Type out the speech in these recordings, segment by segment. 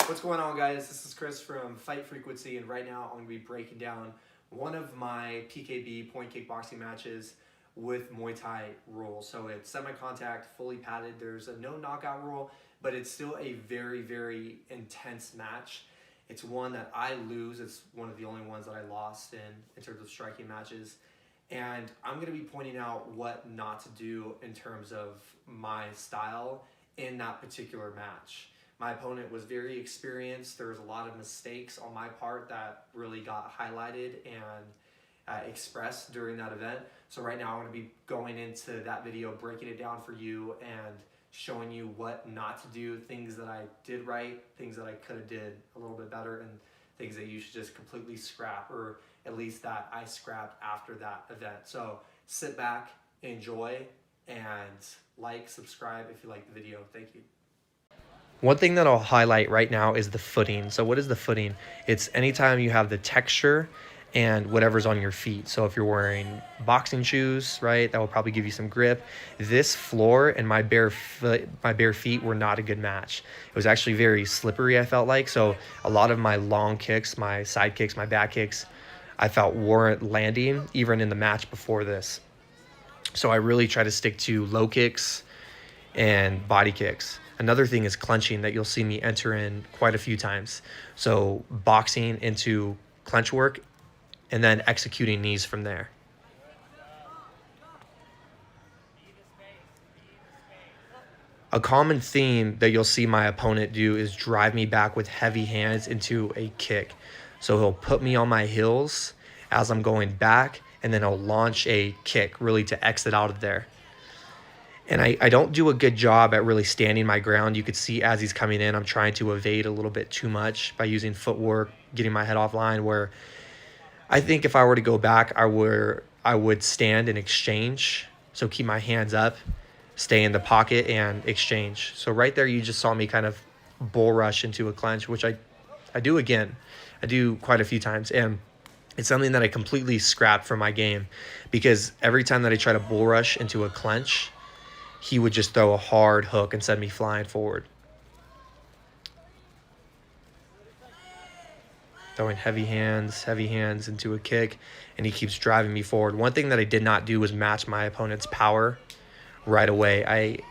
What's going on, guys? This is Chris from Fight Frequency, and right now I'm going to be breaking down one of my PKB point kickboxing matches with Muay Thai rules. So it's semi-contact, fully padded. There's a no knockout rule, but it's still a very, very intense match. It's one that I lose. It's one of the only ones that I lost in terms of striking matches. And I'm going to be pointing out what not to do in terms of my style in that particular match. My opponent was very experienced. There was a lot of mistakes on my part that really got highlighted and expressed during that event. So right now I'm going to be going into that video, breaking it down for you and showing you what not to do, things that I did right, things that I could have did a little bit better, and things that you should just completely scrap, or at least that I scrapped after that event. So sit back, enjoy, and like, subscribe if you like the video. Thank you. One thing that I'll highlight right now is the footing. So what is the footing? It's anytime you have the texture and whatever's on your feet. So if you're wearing boxing shoes, right, that will probably give you some grip. This floor and my bare feet were not a good match. It was actually very slippery, I felt like. So a lot of my long kicks, my side kicks, my back kicks, I felt weren't landing even in the match before this. So I really try to stick to low kicks and body kicks. Another thing is clenching that you'll see me enter in quite a few times. So boxing into clench work and then executing knees from there. A common theme that you'll see my opponent do is drive me back with heavy hands into a kick. So he'll put me on my heels as I'm going back, and then he'll launch a kick really to exit out of there. And I don't do a good job at really standing my ground. You could see as he's coming in, I'm trying to evade a little bit too much by using footwork, getting my head offline, where I think if I were to go back, I would stand and exchange. So keep my hands up, stay in the pocket, and exchange. So right there, you just saw me kind of bull rush into a clench, which I do again. I do quite a few times. And it's something that I completely scrapped from my game, because every time that I try to bull rush into a clench, he would just throw a hard hook and send me flying forward. Throwing heavy hands into a kick, and he keeps driving me forward. One thing that I did not do was match my opponent's power right away.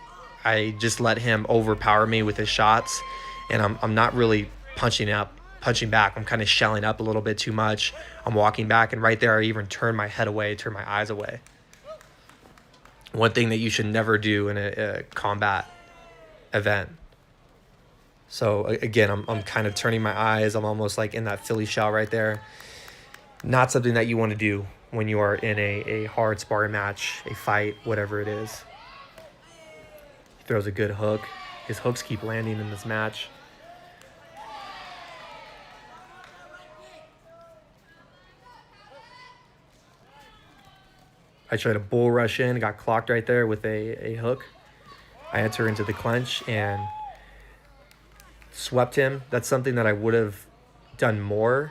I just let him overpower me with his shots, and I'm not really punching back. I'm kind of shelling up a little bit too much. I'm walking back, and right there I even turn my head away, turn my eyes away. One thing that you should never do in a combat event. So again, I'm kind of turning my eyes. I'm almost like in that Philly shell right there. Not something that you want to do when you are in a hard sparring match, a fight, whatever it is. He throws a good hook. His hooks keep landing in this match. I tried to bull rush in, got clocked right there with a hook. I enter into the clench and swept him. That's something that I would have done more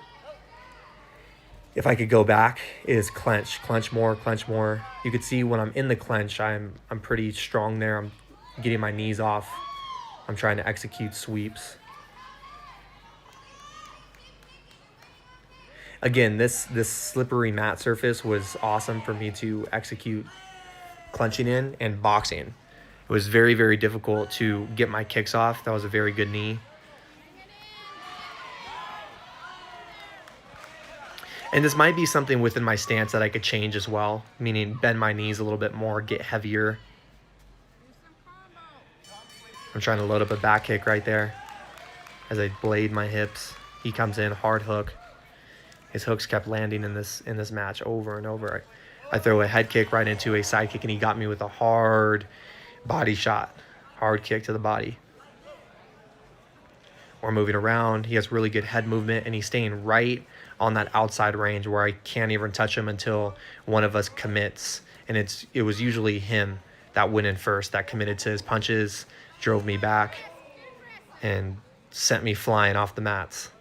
if I could go back, is clench more. You could see when I'm in the clench, I'm pretty strong there. I'm getting my knees off. I'm trying to execute sweeps. Again, this slippery mat surface was awesome for me to execute clenching in and boxing. It was very, very difficult to get my kicks off. That was a very good knee. And this might be something within my stance that I could change as well, meaning bend my knees a little bit more, get heavier. I'm trying to load up a back kick right there as I blade my hips. He comes in, hard hook. His hooks kept landing in this match over and over. I throw a head kick right into a side kick, and he got me with a hard body shot, hard kick to the body. We're moving around. He has really good head movement, and he's staying right on that outside range where I can't even touch him until one of us commits. And it was usually him that went in first, that committed to his punches, drove me back, and sent me flying off the mats.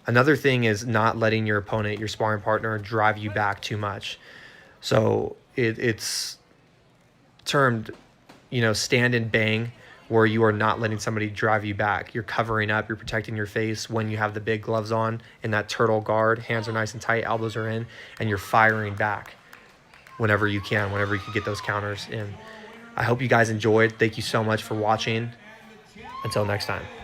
Another thing is not letting your opponent, your sparring partner, drive you back too much. So it's termed, stand and bang, where you are not letting somebody drive you back. You're covering up, you're protecting your face when you have the big gloves on and that turtle guard. Hands are nice and tight, elbows are in, and you're firing back whenever you can get those counters in. I hope you guys enjoyed. Thank you so much for watching. Until next time.